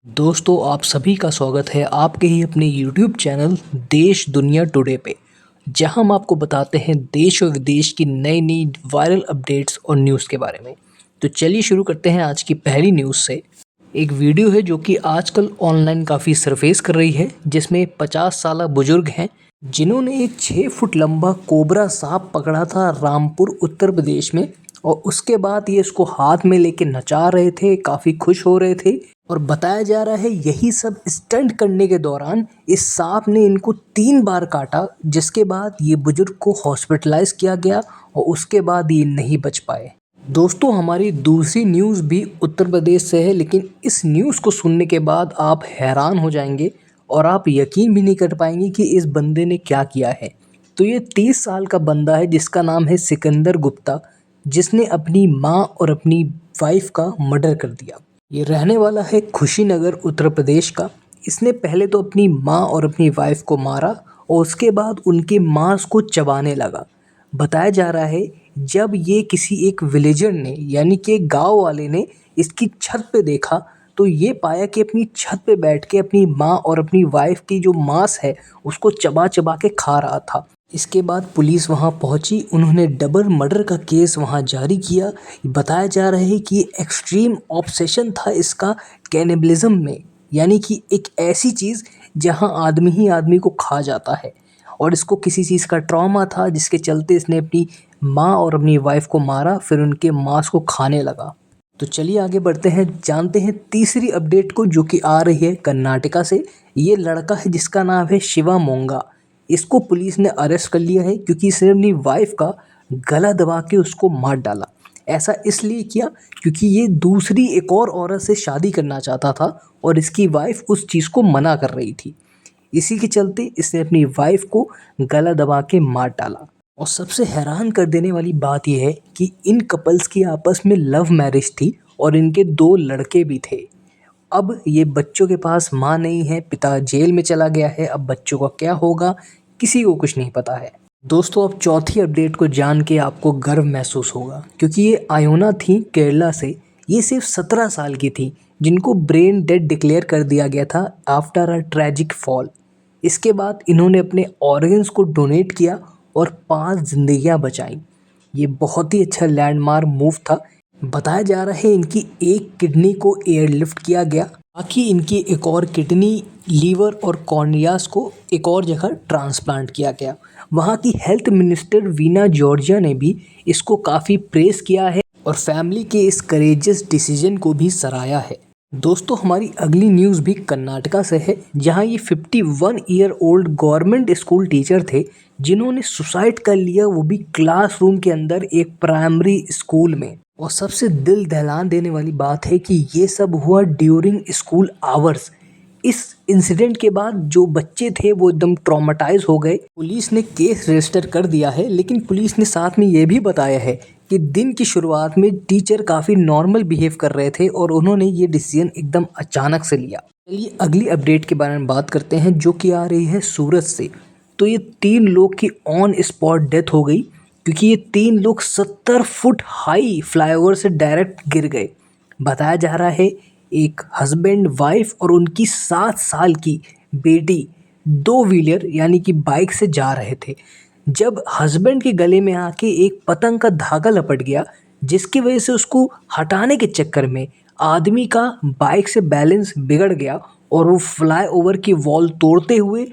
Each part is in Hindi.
दोस्तों आप सभी का स्वागत है आपके ही अपने YouTube चैनल देश दुनिया टुडे पे, जहां हम आपको बताते हैं देश और विदेश की नई नई वायरल अपडेट्स और न्यूज़ के बारे में। तो चलिए शुरू करते हैं आज की पहली न्यूज़ से। एक वीडियो है जो कि आजकल ऑनलाइन काफ़ी सरफेस कर रही है, जिसमें 50 साल बुजुर्ग हैं जिन्होंने एक 6 फुट लंबा कोबरा सांप पकड़ा था रामपुर उत्तर प्रदेश में। और उसके बाद ये इसको हाथ में लेके नचा रहे थे, काफ़ी खुश हो रहे थे। और बताया जा रहा है यही सब स्टंट करने के दौरान इस सांप ने इनको 3 बार काटा, जिसके बाद ये बुजुर्ग को हॉस्पिटलाइज किया गया और उसके बाद ये नहीं बच पाए। दोस्तों हमारी दूसरी न्यूज़ भी उत्तर प्रदेश से है, लेकिन इस न्यूज़ को सुनने के बाद आप हैरान हो जाएंगे और आप यकीन भी नहीं कर पाएंगे कि इस बंदे ने क्या किया है। तो ये 30 साल का बंदा है जिसका नाम है सिकंदर गुप्ता, जिसने अपनी माँ और अपनी वाइफ का मर्डर कर दिया। ये रहने वाला है खुशीनगर उत्तर प्रदेश का। इसने पहले तो अपनी माँ और अपनी वाइफ को मारा और उसके बाद उनके मांस को चबाने लगा। बताया जा रहा है जब ये किसी एक विलेजर ने यानी कि एक गांव वाले ने इसकी छत पे देखा, तो ये पाया कि अपनी छत पे बैठ के अपनी माँ और अपनी वाइफ की जो मांस है उसको चबा चबा के खा रहा था। इसके बाद पुलिस वहां पहुंची, उन्होंने डबल मर्डर का केस वहां जारी किया। बताया जा रहा है कि एक्सट्रीम ऑब्सेशन था इसका कैनिबलिज्म में, यानी कि एक ऐसी चीज़ जहां आदमी ही आदमी को खा जाता है। और इसको किसी चीज़ का ट्रॉमा था जिसके चलते इसने अपनी माँ और अपनी वाइफ को मारा, फिर उनके मांस को खाने लगा। तो चलिए आगे बढ़ते हैं, जानते हैं तीसरी अपडेट को जो कि आ रही है कर्नाटका से। ये लड़का है जिसका नाम है शिवा मोंगा। इसको पुलिस ने अरेस्ट कर लिया है क्योंकि इसने अपनी वाइफ का गला दबा के उसको मार डाला। ऐसा इसलिए किया क्योंकि ये दूसरी एक और औरत से शादी करना चाहता था और इसकी वाइफ उस चीज़ को मना कर रही थी। इसी के चलते इसने अपनी वाइफ को गला दबा के मार डाला। और सबसे हैरान कर देने वाली बात यह है कि इन कपल्स की आपस में लव मैरिज थी और इनके 2 लड़के भी थे। अब ये बच्चों के पास माँ नहीं है, पिता जेल में चला गया है, अब बच्चों का क्या होगा किसी को कुछ नहीं पता है। दोस्तों अब चौथी अपडेट को जान के आपको गर्व महसूस होगा क्योंकि ये आयोना थी केरला से। ये सिर्फ 17 साल की थी जिनको ब्रेन डेड डिक्लेयर कर दिया गया था आफ्टर अ ट्रेजिक फॉल। इसके बाद इन्होंने अपने ऑर्गन्स को डोनेट किया और 5 जिंदगियां बचाईं। ये बहुत ही अच्छा लैंडमार्क मूव था। बताया जा रहा है इनकी एक किडनी को एयरलिफ्ट किया गया, बाकी इनकी एक और किडनी, लीवर और कॉर्नियास को एक और जगह ट्रांसप्लांट किया गया। वहाँ की हेल्थ मिनिस्टर वीना जॉर्जिया ने भी इसको काफ़ी प्रेस किया है और फैमिली के इस करेजियस डिसीजन को भी सराहा है। दोस्तों हमारी अगली न्यूज़ भी कर्नाटका से है, जहां ये 51 year old government school teacher थे जिन्होंने सुसाइड कर लिया, वो भी क्लासरूम के अंदर एक प्राइमरी स्कूल में। और सबसे दिल दहलान देने वाली बात है कि ये सब हुआ ड्यूरिंग स्कूल आवर्स। इस इंसिडेंट के बाद जो बच्चे थे वो एकदम ट्रॉमेटाइज हो गए। पुलिस ने केस रजिस्टर कर दिया है, लेकिन पुलिस ने साथ में ये भी बताया है कि दिन की शुरुआत में टीचर काफ़ी नॉर्मल बिहेव कर रहे थे और उन्होंने ये डिसीजन एकदम अचानक से लिया। चलिए अगली अपडेट के बारे में बात करते हैं जो कि आ रही है सूरत से। तो ये 3 लोग की ऑन स्पॉट डेथ हो गई क्योंकि ये 3 लोग 70 फुट हाई फ्लाईओवर से डायरेक्ट गिर गए। बताया जा रहा है एक हस्बैंड वाइफ और उनकी 7 साल की बेटी 2 व्हीलर यानी कि बाइक से जा रहे थे, जब हस्बैंड के गले में आके एक पतंग का धागा लपट गया, जिसकी वजह से उसको हटाने के चक्कर में आदमी का बाइक से बैलेंस बिगड़ गया और वो फ्लाईओवर की वॉल तोड़ते हुए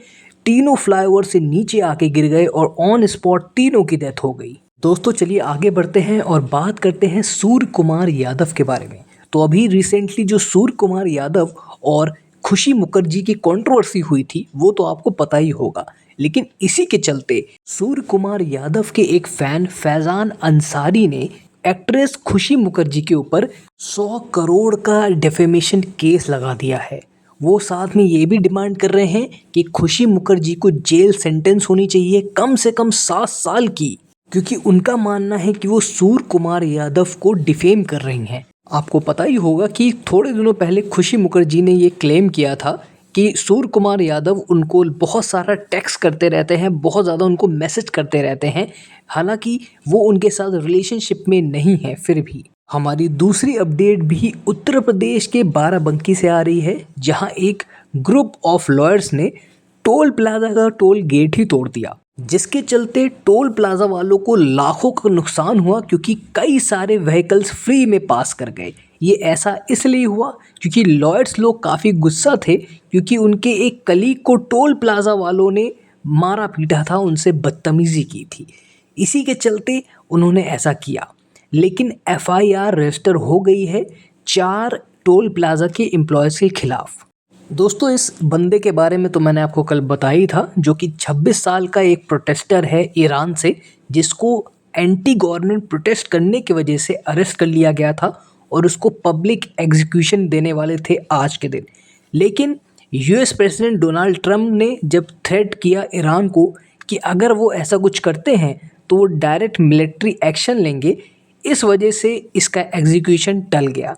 तीनों फ्लाईओवर से नीचे आके गिर गए और ऑन स्पॉट तीनों की डेथ हो गई। दोस्तों चलिए आगे बढ़ते हैं और बात करते हैं सूर्य कुमार यादव के बारे में। तो अभी रिसेंटली जो सूर्य कुमार यादव और खुशी मुखर्जी की कंट्रोवर्सी हुई थी वो तो आपको पता ही होगा, लेकिन इसी के चलते सूर्य कुमार यादव के एक फैन फैजान अंसारी ने एक्ट्रेस खुशी मुखर्जी के ऊपर 100 करोड़ का डेफेमेशन केस लगा दिया है। वो साथ में ये भी डिमांड कर रहे हैं कि खुशी मुखर्जी को जेल सेंटेंस होनी चाहिए कम से कम 7 साल की, क्योंकि उनका मानना है कि वो सूर्य कुमार यादव को डिफेम कर रही हैं। आपको पता ही होगा कि थोड़े दिनों पहले खुशी मुखर्जी ने ये क्लेम किया था कि सूर्य कुमार यादव उनको बहुत सारा टेक्स्ट करते रहते हैं, बहुत ज़्यादा उनको मैसेज करते रहते हैं, हालांकि वो उनके साथ रिलेशनशिप में नहीं है फिर भी। हमारी दूसरी अपडेट भी उत्तर प्रदेश के बाराबंकी से आ रही है, जहां एक ग्रुप ऑफ लॉयर्स ने टोल प्लाजा का टोल गेट ही तोड़ दिया, जिसके चलते टोल प्लाजा वालों को लाखों का नुकसान हुआ क्योंकि कई सारे व्हीकल्स फ्री में पास कर गए। ये ऐसा इसलिए हुआ क्योंकि लॉयर्स लोग काफ़ी गुस्सा थे क्योंकि उनके एक कलीग को टोल प्लाजा वालों ने मारा पीटा था, उनसे बदतमीज़ी की थी। इसी के चलते उन्होंने ऐसा किया, लेकिन एफआईआर रजिस्टर हो गई है 4 टोल प्लाजा के एम्प्लॉयज़ के खिलाफ। दोस्तों, इस बंदे के बारे में तो मैंने आपको कल बताया ही था, जो कि 26 साल का एक प्रोटेस्टर है ईरान से, जिसको एंटी गवर्नमेंट प्रोटेस्ट करने की वजह से अरेस्ट कर लिया गया था और उसको पब्लिक एग्जीक्यूशन देने वाले थे आज के दिन। लेकिन यूएस प्रेसिडेंट डोनाल्ड ट्रंप ने जब थ्रेट किया ईरान को कि अगर वो ऐसा कुछ करते हैं तो वो डायरेक्ट मिलिट्री एक्शन लेंगे, इस वजह से इसका एग्जीक्यूशन टल गया,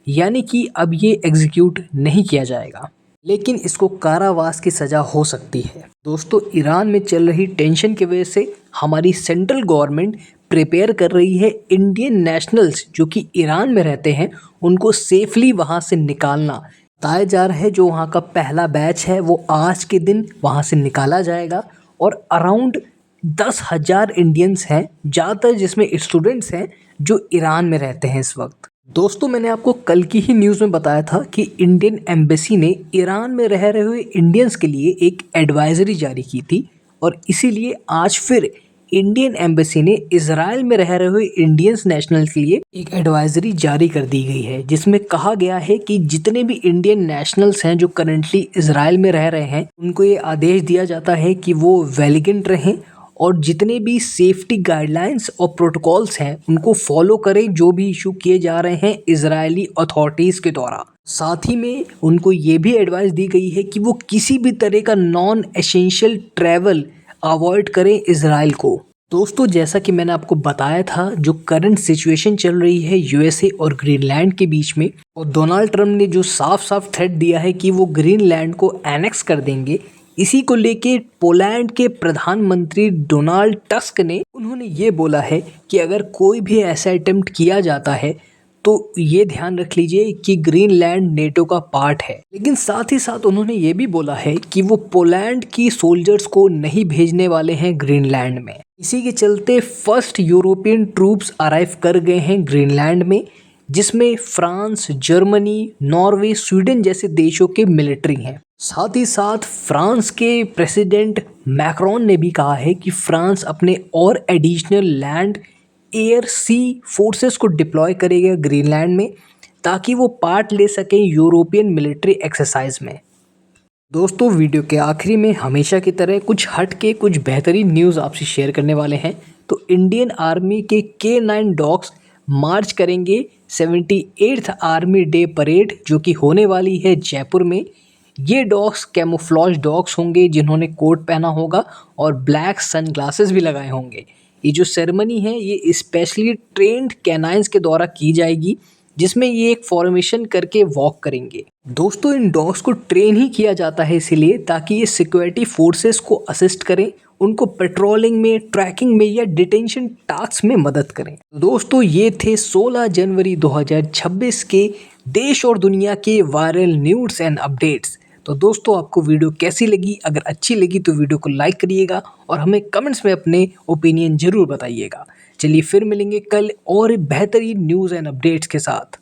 यानी कि अब ये एग्जीक्यूट नहीं किया जाएगा, लेकिन इसको कारावास की सज़ा हो सकती है। दोस्तों, ईरान में चल रही टेंशन की वजह से हमारी सेंट्रल गवर्नमेंट प्रिपेयर कर रही है इंडियन नेशनल्स जो कि ईरान में रहते हैं उनको सेफली वहाँ से निकालना। बताया जा रहा है जो वहाँ का पहला बैच है वो आज के दिन वहाँ से निकाला जाएगा और अराउंड 10,000 इंडियंस हैं, ज़्यादातर जिसमें स्टूडेंट्स हैं जो ईरान में रहते हैं इस वक्त। दोस्तों, मैंने आपको कल की ही न्यूज़ में बताया था कि इंडियन एम्बेसी ने ईरान में रह रहे हुए इंडियंस के लिए एक एडवाइजरी जारी की थी और इसीलिए आज फिर इंडियन एम्बेसी ने इजराइल में रह रहे हुए इंडियंस नेशनल के लिए एक एडवाइजरी जारी कर दी गई है, जिसमें कहा गया है कि जितने भी इंडियन नेशनल्स हैं जो करंटली इजराइल में रह रहे हैं उनको ये आदेश दिया जाता है कि वो वेलिगेंट रहें और जितने भी सेफ्टी गाइडलाइंस और प्रोटोकॉल्स हैं उनको फॉलो करें जो भी इशू किए जा रहे हैं इजरायली अथॉरिटीज़ के द्वारा। साथ ही में उनको ये भी एडवाइस दी गई है कि वो किसी भी तरह का नॉन एसेंशियल ट्रैवल अवॉइड करें इजराइल को। दोस्तों, जैसा कि मैंने आपको बताया था, जो करंट सिचुएशन चल रही है यूएसए और ग्रीनलैंड के बीच में, और डोनाल्ड ट्रंप ने जो साफ साफ थ्रेट दिया है कि वो ग्रीनलैंड को एनेक्स कर देंगे, इसी को लेके पोलैंड के प्रधानमंत्री डोनाल्ड टस्क ने उन्होंने ये बोला है कि अगर कोई भी ऐसा अटेम्प्ट किया जाता है तो ये ध्यान रख लीजिए कि ग्रीनलैंड नेटो का पार्ट है। लेकिन साथ ही साथ उन्होंने ये भी बोला है कि वो पोलैंड की सोल्जर्स को नहीं भेजने वाले हैं ग्रीनलैंड में। इसी के चलते फर्स्ट यूरोपियन ट्रूप्स अराइव कर गए हैं ग्रीनलैंड में, जिसमें फ्रांस, जर्मनी, नॉर्वे, स्वीडन जैसे देशों के मिलिट्री हैं। साथ ही साथ फ्रांस के प्रेसिडेंट मैक्रोन ने भी कहा है कि फ्रांस अपने और एडिशनल लैंड, एयर, सी फोर्सेस को डिप्लॉय करेगा ग्रीनलैंड में ताकि वो पार्ट ले सकें यूरोपियन मिलिट्री एक्सरसाइज में। दोस्तों, वीडियो के आखिरी में हमेशा की तरह कुछ हट के कुछ बेहतरीन न्यूज़ आपसे शेयर करने वाले हैं। तो इंडियन आर्मी के K9 डॉग्स मार्च करेंगे 78th आर्मी डे परेड जो कि होने वाली है जयपुर में। ये डॉग्स कैमोफ्लॉज डॉग्स होंगे जिन्होंने कोट पहना होगा और ब्लैक सनग्लासेस भी लगाए होंगे। ये जो सेरेमनी है ये स्पेशली ट्रेंड कैनाइंस के द्वारा की जाएगी, जिसमें ये एक फॉर्मेशन करके वॉक करेंगे। दोस्तों, इन डॉग्स को ट्रेन ही किया जाता है इसीलिए ताकि ये सिक्योरिटी फोर्सेस को असिस्ट करें, उनको पेट्रोलिंग में, ट्रैकिंग में या डिटेंशन टास्क में मदद करें। दोस्तों, ये थे 16 जनवरी 2026 के देश और दुनिया के वायरल न्यूज़ एंड अपडेट्स। तो दोस्तों, आपको वीडियो कैसी लगी? अगर अच्छी लगी तो वीडियो को लाइक करिएगा और हमें कमेंट्स में अपने ओपिनियन ज़रूर बताइएगा। चलिए फिर मिलेंगे कल और बेहतरीन न्यूज़ एंड अपडेट्स के साथ।